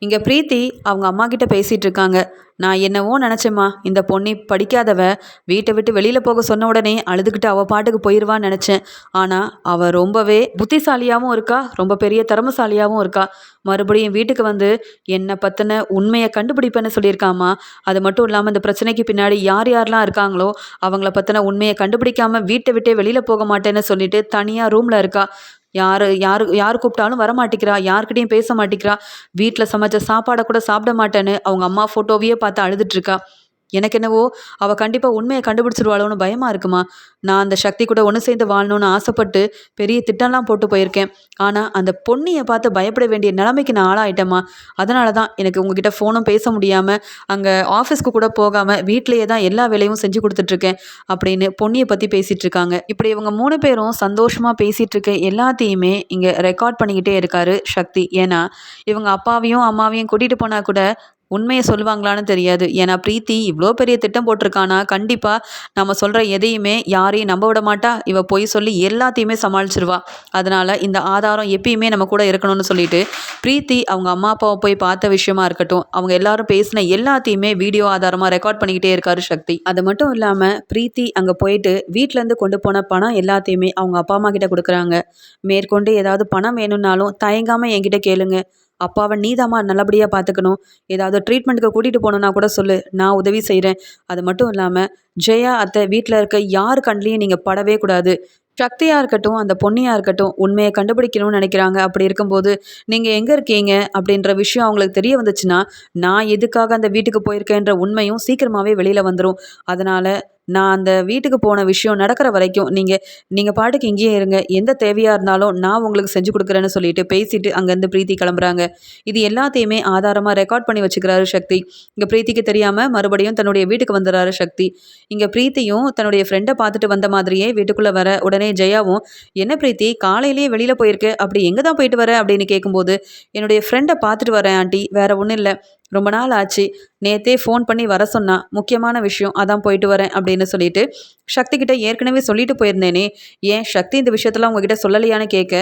Speaker 1: இங்கே பிரீத்தி அவங்க அம்மா கிட்ட பேசிகிட்டு இருக்காங்க. நான் என்னவோ நினச்சேம்மா, இந்த பொண்ணி படிக்காதவ வீட்டை விட்டு வெளியில் போக சொன்ன உடனே அழுதுகிட்டு அவள் பாட்டுக்கு போயிடுவான்னு நினச்சேன். ஆனால் அவள் ரொம்பவே புத்திசாலியாகவும் இருக்கா, ரொம்ப பெரிய திறமசாலியாகவும் இருக்கா. மறுபடியும் வீட்டுக்கு வந்து என்னை பற்றின உண்மையை கண்டுபிடிப்பேன்னு சொல்லியிருக்காமா. அது மட்டும் இல்லாமல் இந்த பிரச்சனைக்கு பின்னாடி யார் யாரெலாம் இருக்காங்களோ அவங்கள பற்றின உண்மையை கண்டுபிடிக்காமல் வீட்டை விட்டே வெளியில் போக மாட்டேன்னு சொல்லிட்டு தனியாக ரூமில் இருக்கா. யார் கூப்பிட்டாலும் வரமாட்டேங்கிறா, யார்கிட்டையும் பேச மாட்டேங்கிறா. வீட்டில் சமைச்ச சாப்பாடை கூட சாப்பிட மாட்டேன்னு அவங்க அம்மா ஃபோட்டோவையே பார்த்து அழுதுட்ருக்கா. எனக்கு என்னவோ அவள் கண்டிப்பாக உண்மையை கண்டுபிடிச்சிருவாளோன்னு பயமாக இருக்குமா. நான் அந்த சக்தி கூட ஒன்று சேர்ந்து வாழணும்னு ஆசைப்பட்டு பெரிய திட்டம்லாம் போட்டு போயிருக்கேன். ஆனால் அந்த பொண்ணியை பார்த்து பயப்பட வேண்டிய நிலைமைக்கு நான் ஆளாயிட்டேம்மா. அதனால தான் எனக்கு உங்ககிட்ட ஃபோனும் பேச முடியாமல், அங்கே ஆஃபீஸ்க்கு கூட போகாமல் வீட்டிலேயே தான் எல்லா வேலையும் செஞ்சு கொடுத்துட்ருக்கேன் அப்படின்னு பொன்னியை பற்றி பேசிகிட்டு இருக்காங்க. இப்படி இவங்க 3 பேரும் சந்தோஷமாக பேசிகிட்டு இருக்க எல்லாத்தையுமே இங்கே ரெக்கார்ட் பண்ணிக்கிட்டே இருக்காரு சக்தி. ஏன்னா இவங்க அப்பாவையும் அம்மாவையும் கூட்டிகிட்டு போனால் கூட உண்மையை சொல்லுவாங்களான்னு தெரியாது. ஏன்னா பிரீத்தி இவ்வளோ பெரிய திட்டம் போட்டிருக்கானா, கண்டிப்பாக நம்ம சொல்கிற எதையுமே யாரையும் நம்ப விட மாட்டா. இவ பொய் சொல்லி எல்லாத்தையுமே சமாளிச்சிருவா. அதனால் இந்த ஆதாரம் எப்பயுமே நம்ம கூட இருக்கணும்னு சொல்லிட்டு பிரீத்தி அவங்க அம்மா அப்பாவை போய் பார்த்த விஷயமா இருக்கட்டும், அவங்க எல்லாரும் பேசின எல்லாத்தையுமே வீடியோ ஆதாரமாக ரெக்கார்ட் பண்ணிக்கிட்டே இருக்காரு சக்தி. அது மட்டும் இல்லாமல் பிரீத்தி அங்கே போயிட்டு வீட்டிலேருந்து கொண்டு போன பணம் எல்லாத்தையுமே அவங்க அப்பா அம்மா கிட்ட கொடுக்குறாங்க. மேற்கொண்டு ஏதாவது பணம் வேணும்னாலும் தயங்காமல் என்கிட்ட கேளுங்க, அப்பாவை நீதாம்மா நல்லபடியாக பார்த்துக்கணும், ஏதாவது ட்ரீட்மெண்ட்டுக்கு கூட்டிகிட்டு போகணுன்னா கூட சொல்லு, நான் உதவி செய்கிறேன். அது மட்டும் இல்லாமல் ஜெயா அத்தை வீட்டில் இருக்க யார் கண்லேயும் நீங்கள் படவே கூடாது. சக்தியாக இருக்கட்டும் அந்த பொன்னியாக இருக்கட்டும் உண்மையை கண்டுபிடிக்கணும்னு நினைக்கிறாங்க. அப்படி இருக்கும்போது நீங்கள் எங்கே இருக்கீங்க அப்படின்ற விஷயம் அவங்களுக்கு தெரிய வந்துச்சுன்னா, நான் எதுக்காக அந்த வீட்டுக்கு போயிருக்கேன்ற உண்மையும் சீக்கிரமாகவே வெளியில் வந்துடும். அதனால் நான் அந்த வீட்டுக்கு போன விஷயம் நடக்கிற வரைக்கும் நீங்கள் பாட்டுக்கு இங்கேயே இருங்க, எந்த தேவையாக இருந்தாலும் நான் உங்களுக்கு செஞ்சு கொடுக்குறேன்னு சொல்லிட்டு பேசிட்டு அங்கேருந்து பிரீத்தி கிளம்புறாங்க. இது எல்லாத்தையுமே ஆதாரமாக ரெக்கார்ட் பண்ணி வச்சுக்கிறாரு சக்தி. இங்கே பிரீத்திக்கு தெரியாமல் மறுபடியும் தன்னுடைய வீட்டுக்கு வந்துடுறாரு சக்தி. இங்கே பிரீத்தியும் தன்னுடைய ஃப்ரெண்டை பார்த்துட்டு வந்த மாதிரியே வீட்டுக்குள்ளே வர உடனே ஜெயாவும், என்ன பிரீத்தி காலையிலேயே வெளியில் போயிருக்கு, அப்படி எங்கே தான் போயிட்டு வர அப்படின்னு கேட்கும்போது, என்னுடைய ஃப்ரெண்டை பார்த்துட்டு வரேன் ஆண்டி, வேற ஒன்றும் இல்லை, ரொம்ப நாள் ஆச்சு, நேற்றே ஃபோன் பண்ணி வர சொன்னா, முக்கியமான விஷயம், அதான் போயிட்டு வரேன் அப்படின்னு சொல்லிட்டு சக்தி கிட்ட ஏற்கனவே சொல்லிட்டு போயிருந்தேனே, ஏன் சக்தி இந்த விஷயத்தெல்லாம் உங்ககிட்ட சொல்லலையான்னு கேட்க,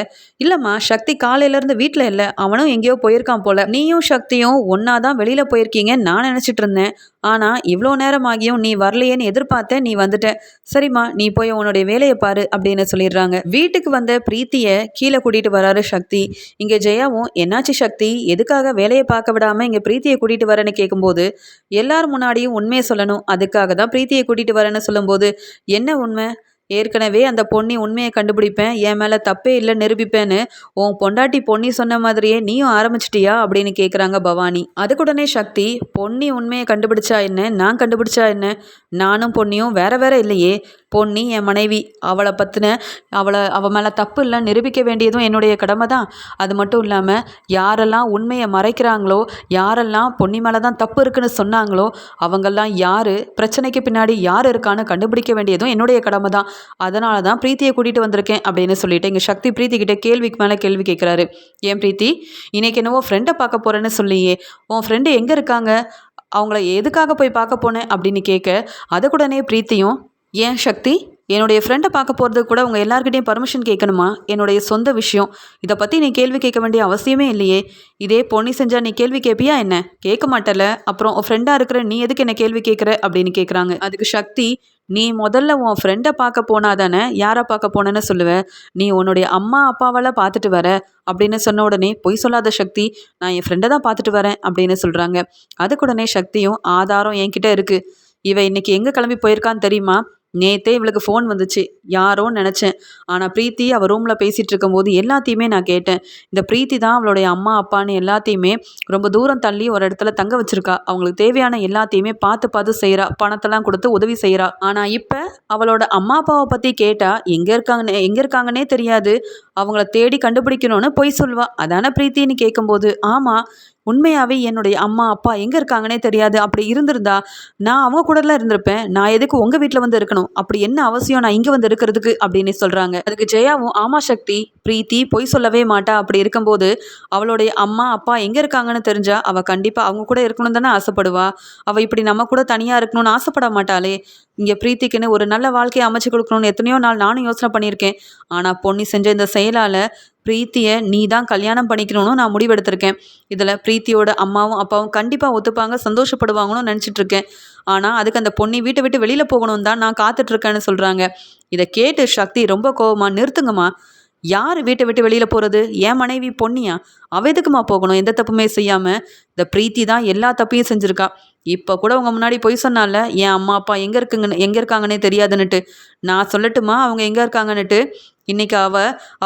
Speaker 1: இல்லைம்மா சக்தி காலையிலேருந்து வீட்டில் இல்லை, அவனும் எங்கேயோ போயிருக்கான் போல, நீயும் சக்தியும் ஒன்றா தான் வெளியில் போயிருக்கீங்கன்னு நான் நினச்சிட்டு இருந்தேன். ஆனால் இவ்வளோ நேரம் ஆகியும் நீ வரலையேன்னு எதிர்பார்த்தேன், நீ வந்துட்ட, சரிம்மா நீ போய் உன்னுடைய வேலையை பாரு அப்படின்னு சொல்லிடுறாங்க. வீட்டுக்கு வந்த பிரீத்தியை கீழே கூட்டிகிட்டு வராரு சக்தி. இங்கே ஜெயாவும், என்னாச்சு சக்தி, எதுக்காக வேலையை பார்க்க விடாமல் இங்கே பிரீத்தியை கூட்டிகிட்டு வரேன்னு கேட்கும்போது, எல்லார் முன்னாடியும் உண்மையை சொல்லணும், அதுக்காக தான் பிரீத்தியை கூட்டிகிட்டு வரேன்னு சொல்லும்போது, என்ன உண்மை, ஏற்கனவே அந்த பொன்னி உண்மையை கண்டுபிடிப்பேன், என் மேலே தப்பே இல்லை நிரூபிப்பேன்னு உன் பொண்டாட்டி பொன்னி சொன்ன மாதிரியே நீயும் ஆரம்பிச்சிட்டியா அப்படின்னு கேட்குறாங்க பவானி. அதுக்குடனே சக்தி, பொன்னி உண்மையை கண்டுபிடிச்சா என்ன, நான் கண்டுபிடிச்சா என்ன, நானும் பொன்னியும் வேற வேற இல்லையே, பொன்னி என் மனைவி, அவள் மேலே தப்பு இல்லை நிரூபிக்க வேண்டியதும் என்னுடைய கடமை தான். அது மட்டும் இல்லாமல் யாரெல்லாம் உண்மையை மறைக்கிறாங்களோ, யாரெல்லாம் பொன்னி மேலே தான் தப்பு இருக்குன்னு சொன்னாங்களோ, அவங்கெல்லாம் யார், பிரச்சனைக்கு பின்னாடி யார் இருக்கான்னு கண்டுபிடிக்க வேண்டியதும் என்னுடைய கடமை தான். அதனால தான் பிரீத்தியை கூட்டிகிட்டு வந்திருக்கேன் அப்படின்னு சொல்லிட்டு இங்கே சக்தி பிரீத்தி கிட்டே கேள்விக்கு மேலே கேள்வி கேட்குறாரு. ஏன் பிரீத்தி, இன்னைக்கு என்னவோ ஃப்ரெண்டை பார்க்க போகிறேன்னு சொல்லியே, உன் ஃப்ரெண்டு எங்கே இருக்காங்க, அவங்கள எதுக்காக போய் பார்க்க போனேன் அப்படின்னு கேட்க, அதுக்குடனே பிரீத்தியும், ஏன் சக்தி என்னுடைய ஃப்ரெண்டை பார்க்க போகிறதுக்கு கூட உங்கள் எல்லார்கிட்டையும் பர்மிஷன் கேட்கணுமா? என்னுடைய சொந்த விஷயம். இதை பற்றி நீ கேள்வி கேட்க வேண்டிய அவசியமே இல்லையே. இதே பொன்னி செஞ்சா நீ கேள்வி கேட்பியா என்ன? கேட்க மாட்டல. அப்புறம் உன் ஃப்ரெண்டாக இருக்கிற நீ எதுக்கு என்ன கேள்வி கேட்குற அப்படின்னு கேட்குறாங்க. அதுக்கு சக்தி, நீ முதல்ல உன் ஃப்ரெண்டை பார்க்க போனா தானே யாரை பார்க்க போனேன்னு சொல்லுவ. நீ உன்னுடைய அம்மா அப்பாவெல்லாம் பார்த்துட்டு வர அப்படின்னு சொன்ன உடனே, பொய் சொல்லாத சக்தி, நான் என் ஃப்ரெண்டை தான் பார்த்துட்டு வரேன் அப்படின்னு சொல்கிறாங்க. அதுக்கு உடனே சக்தியும், ஆதாரம் என்கிட்ட இருக்குது. இவ இன்னைக்கு எங்கே கிளம்பி போயிருக்கான்னு தெரியுமா? நேத்தே இவளுக்கு ஃபோன் வந்துச்சு. யாரோன்னு நினச்சேன். ஆனால் பிரீத்தி அவள் ரூமில் பேசிகிட்டு இருக்கும்போது எல்லாத்தையுமே நான் கேட்டேன். இந்த பிரீத்தி தான் அவளுடைய அம்மா அப்பான்னு எல்லாத்தையுமே ரொம்ப தூரம் தள்ளி ஒரு இடத்துல தங்க வச்சிருக்கா. அவங்களுக்கு தேவையான எல்லாத்தையுமே பார்த்து பார்த்து செய்கிறா. பணத்தெல்லாம் கொடுத்து உதவி செய்கிறா. ஆனால் இப்போ அவளோட அம்மா அப்பாவை பற்றி கேட்டால் எங்கே இருக்காங்கன்னே தெரியாது. அவங்கள தேடி கண்டுபிடிக்கணும்னு பொய் சொல்வா. அதான பிரீத்தின்னு கேட்கும்போது, ஆமாம், உண்மையாகவே என்னுடைய அம்மா அப்பா எங்கே இருக்காங்கன்னே தெரியாது. அப்படி இருந்திருந்தா நான் அவங்க கூடலாம் இருந்திருப்பேன். நான் எதுக்கு உங்கள் வீட்டில் வந்து இருக்கணும்? அப்படி என்ன அவசியம் நான் இங்கே வந்து இருக்கிறதுக்கு அப்படின்னு சொல்கிறாங்க. அதுக்கு ஜெயாவும், ஆமா சக்தி, பிரீத்தி பொய் சொல்லவே மாட்டா. அப்படி இருக்கும்போது அவளுடைய அம்மா அப்பா எங்கே இருக்காங்கன்னு தெரிஞ்சா அவள் கண்டிப்பாக அவங்க கூட இருக்கணும் தானே ஆசைப்படுவா. அவள் இப்படி நம்ம கூட தனியாக இருக்கணும்னு ஆசைப்பட மாட்டாளே. இங்கே பிரீத்திக்குன்னு ஒரு நல்ல வாழ்க்கையை அமைச்சு கொடுக்கணும்னு எத்தனையோ நாள் நானும் யோசனை பண்ணியிருக்கேன். ஆனால் பொன்னி செஞ்ச இந்த செயலால் பிரீத்தியை நீ தான் கல்யாணம் பண்ணிக்கணும்னு நான் முடிவெடுத்திருக்கேன். இதில் பிரீத்தியோட அம்மாவும் அப்பாவும் கண்டிப்பாக ஒத்துப்பாங்க, சந்தோஷப்படுவாங்கன்னு நினச்சிட்ருக்கேன். ஆனால் அதுக்கு அந்த பொண்ணி வீட்டை விட்டு வெளியில் போகணும் தான் நான் காத்துட்ருக்கேன்னு சொல்கிறாங்க. இதை கேட்டு சக்தி ரொம்ப கோவமா, நிறுத்துங்கம்மா, யார் வீட்டை விட்டு வெளியில் போகிறது? என் மனைவி பொன்னியா? அவ எதுக்குமா போகணும்? எந்த தப்புமே செய்யாமல். இந்த பிரீத்தி தான் எல்லா தப்பையும் செஞ்சுருக்கா. இப்போ கூட உங்கள் முன்னாடி பொய் சொன்னால, என் அம்மா அப்பா எங்கே இருக்காங்கன்னே தெரியாதுன்னுட்டு. நான் சொல்லட்டுமா அவங்க எங்கே இருக்காங்கன்னுட்டு? இன்றைக்கி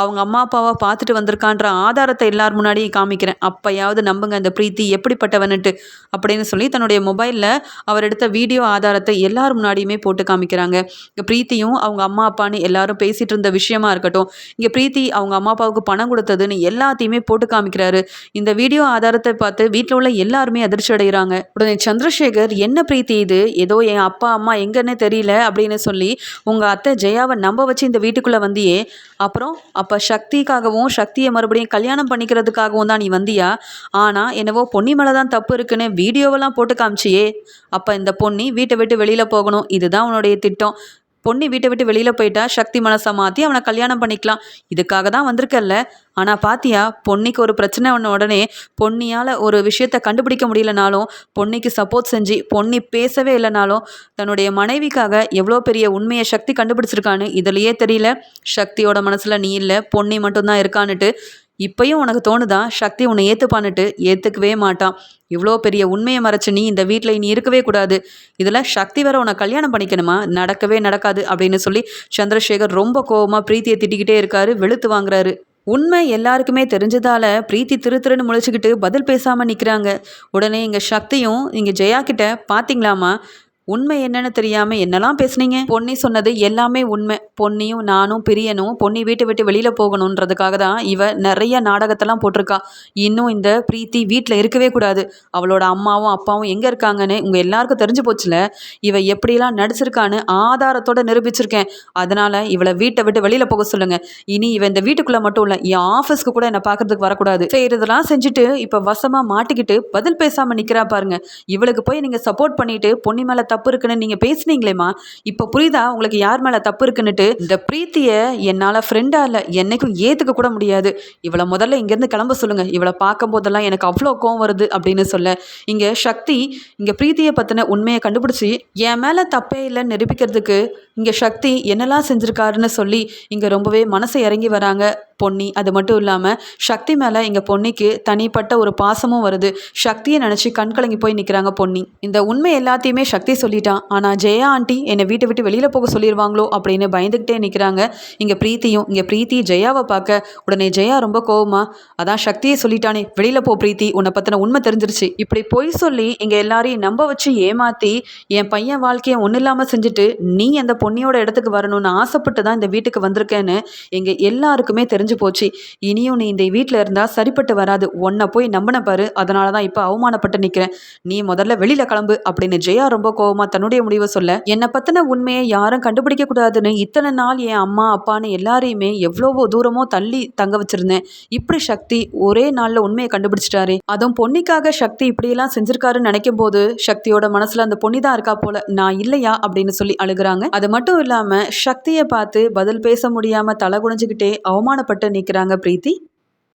Speaker 1: அவங்க அம்மா அப்பாவை பார்த்துட்டு வந்திருக்கான்ற ஆதாரத்தை எல்லார் முன்னாடியும் காமிக்கிறேன். அப்போயாவது நம்புங்க இந்த பிரீத்தி எப்படிப்பட்டவன்னுட்டு அப்படின்னு சொல்லி தன்னுடைய மொபைலில் அவர் எடுத்த வீடியோ ஆதாரத்தை எல்லார் முன்னாடியுமே போட்டு காமிக்கிறாங்க. இங்கே பிரீத்தியும் அவங்க அம்மா அப்பான்னு எல்லாரும் பேசிகிட்டு இருந்த விஷயமா இருக்கட்டும், இங்கே பிரீத்தி அவங்க அம்மா அப்பாவுக்கு பணம் கொடுத்ததுன்னு எல்லாத்தையுமே போட்டு காமிக்கிறாரு. இந்த வீடியோ ஆதாரத்தை பார்த்து வீட்டில் உள்ள எல்லாருமே அதிர்ச்சி அடைகிறாங்க. உடனே சந்திரசேகர், என்ன பிரீத்தி இது, ஏதோ என் அப்பா அம்மா எங்கன்னே தெரியல அப்படின்னு சொல்லி உங்கள் அத்தை ஜெயாவை நம்ப வச்சு இந்த வீட்டுக்குள்ளே வந்தியே, அப்புறம் அப்போ சக்திக்காகவும் சக்தியை மறுபடியும் கல்யாணம் பண்ணிக்கிறதுக்காகவும் தான் நீ வந்தியா? ஆனால் என்னவோ பொன்னி மேலே தான் தப்பு இருக்குன்னு வீடியோவெல்லாம் போட்டு காமிச்சியே. அப்போ இந்த பொன்னி வீட்டை விட்டு வெளியில் போகணும், இதுதான் உன்னுடைய திட்டம். பொன்னி வீட்டை விட்டு வெளியில் போயிட்டா சக்தி மனசை மாற்றி அவனை கல்யாணம் பண்ணிக்கலாம், இதுக்காக தான் வந்திருக்கல்ல. ஆனால் பாத்தியா, பொன்னிக்கு ஒரு பிரச்சனை உடனே பொன்னியால் ஒரு விஷயத்தை கண்டுபிடிக்க முடியலனாலும், பொன்னிக்கு சப்போர்ட் செஞ்சு பொன்னி பேசவே இல்லைனாலும் தன்னுடைய மனைவிக்காக எவ்வளோ பெரிய உண்மையை சக்தி கண்டுபிடிச்சிருக்கான்னு இதுலையே தெரியல. சக்தியோட மனசில் நீ இல்லை, பொன்னி மட்டும்தான் இருக்கான்னுட்டு. இப்பயும் உனக்கு தோணுதா சக்தி உன்னை ஏற்றுப்பான்னுட்டு? ஏற்றுக்கவே மாட்டான். இவ்வளோ பெரிய உண்மையை மறைச்சு நீ இந்த வீட்டில் நீ இருக்கவே கூடாது. இதில் சக்தி வேற உன்னை கல்யாணம் பண்ணிக்கணுமா? நடக்கவே நடக்காது அப்படின்னு சொல்லி சந்திரசேகர் ரொம்ப கோவமாக பிரீத்தியை திட்டிக்கிட்டே இருக்காரு, வெளுத்து வாங்குறாரு. உண்மை எல்லாருக்குமே தெரிஞ்சதால பிரீத்தி திருன்னு முழிச்சுக்கிட்டு பதில் பேசாமல் நிற்கிறாங்க. உடனே இங்கே சக்தியும் இங்கே ஜெயா கிட்ட, பார்த்தீங்களாமா, உண்மை என்னன்னு தெரியாமல் என்னெல்லாம் பேசுனீங்க? பொன்னி சொன்னது எல்லாமே உண்மை. பொன்னியும் நானும் பிரியனும் பொன்னி வீட்டை விட்டு வெளியில் போகணுன்றதுக்காக தான் இவ நிறைய நாடகத்தெல்லாம் போட்டிருக்கா. இன்னும் இந்த பிரீத்தி வீட்டில் இருக்கவே கூடாது. அவளோட அம்மாவும் அப்பாவும் எங்கே இருக்காங்கன்னு உங்கள் எல்லாருக்கும் தெரிஞ்சு போச்சுல. இவ எப்படிலாம் நடிச்சிருக்கான்னு ஆதாரத்தோடு நிரூபிச்சிருக்கேன். அதனால் இவளை வீட்டை விட்டு வெளியில் போக சொல்லுங்கள். இனி இவ இந்த வீட்டுக்குள்ளே மட்டும் இல்லை, என் ஆஃபீஸ்க்கு கூட என்னை பார்க்கறதுக்கு வரக்கூடாது. செய்கிறதெல்லாம் செஞ்சுட்டு இப்போ வசமாக மாட்டிக்கிட்டு பதில் பேசாமல் நிற்கிறா பாருங்க. இவளுக்கு போய் நீங்கள் சப்போர்ட் பண்ணிட்டு பொன்னி மேலே தப்பு இருக்குன்னு நீங்க பேசுனீங்களேமா, இப்ப புரியுதா உங்களுக்கு யார் மேல தப்பு இருக்குன்னுட்டு? இந்த பிரீத்திய என்னால ஃப்ரெண்டா இல்ல என்னைக்கும் ஏத்துக்க கூட முடியாது. இவளை முதல்ல இங்க இருந்து கிளம்ப சொல்லுங்க. இவளை பார்க்கும் போதெல்லாம் எனக்கு அவ்வளோ கோவம் வருது அப்படின்னு சொல்ல, இங்க சக்தி இங்க பிரீத்தியை பத்தின உண்மையை கண்டுபிடிச்சி என் மேல தப்பே இல்லைன்னு நிரூபிக்கிறதுக்கு இங்க சக்தி என்னெல்லாம் செஞ்சிருக்காருன்னு சொல்லி இங்க ரொம்பவே மனசை இறங்கி வராங்க பொன்னி. அது மட்டும் இல்லாமல் சக்தி மேலே இங்கே பொன்னிக்கு தனிப்பட்ட ஒரு பாசமும் வருது. சக்தியை நினச்சி கண்கலங்கி போய் நிற்கிறாங்க பொன்னி. இந்த உண்மை எல்லாத்தையுமே சக்தி சொல்லிட்டான். ஆனால் ஜெயா ஆண்டி என்னை வீட்டை விட்டு வெளியில் போக சொல்லிடுவாங்களோ அப்படின்னு பயந்துக்கிட்டே நிற்கிறாங்க. இங்கே பிரீத்தி ஜெயாவை பார்க்க, உடனே ஜெயா ரொம்ப கோவமா, அதான் சக்தியை சொல்லிட்டானே, வெளியில் போ பிரீத்தி, உன்னை பற்றின உண்மை தெரிஞ்சிருச்சு. இப்படி பொய் சொல்லி இங்கே எல்லாரையும் நம்ப வச்சு ஏமாற்றி என் பையன் வாழ்க்கையை ஒன்றும் இல்லாமல் செஞ்சுட்டு நீ அந்த பொன்னியோட இடத்துக்கு வரணும்னு ஆசைப்பட்டு தான் இந்த வீட்டுக்கு வந்திருக்கேன்னு எங்கள் எல்லாருக்குமே தெரிஞ்சு முடிஞ்சு போச்சு. இனியும் நீ இந்த வீட்டில் இருந்தால் சரிப்பட்டு வராது. உன்னை போய் நம்பின பாரு, அதனால தான் இப்போ அவமானப்பட்டு நிற்கிறேன். நீ முதல்ல வெளியில் கிளம்பு அப்படின்னு ஜெயா ரொம்ப கோவமாக தன்னுடைய முடிவை சொல்ல, என்னை பற்றின உண்மையை யாரும் கண்டுபிடிக்க கூடாதுன்னு இத்தனை நாள் என் அம்மா அப்பான்னு எல்லாரையுமே எவ்வளவோ தூரமோ தள்ளி தங்க வச்சிருந்தேன். இப்படி சக்தி ஒரே நாளில் உண்மையை கண்டுபிடிச்சிட்டாரு. அதுவும் பொன்னிக்காக சக்தி இப்படியெல்லாம் செஞ்சிருக்காருன்னு நினைக்கும் போது சக்தியோட மனசுல அந்த பொன்னி தான் இருக்கா போல, நான் இல்லையா அப்படின்னு சொல்லி அழுகுறாங்க. அது மட்டும் இல்லாம சக்தியை பார்த்து பதில் பேச முடியாம தலை குனிஞ்சுக்கிட்டே அவமானப்பட்டு நிற்கிறாங்க பிரீத்தி.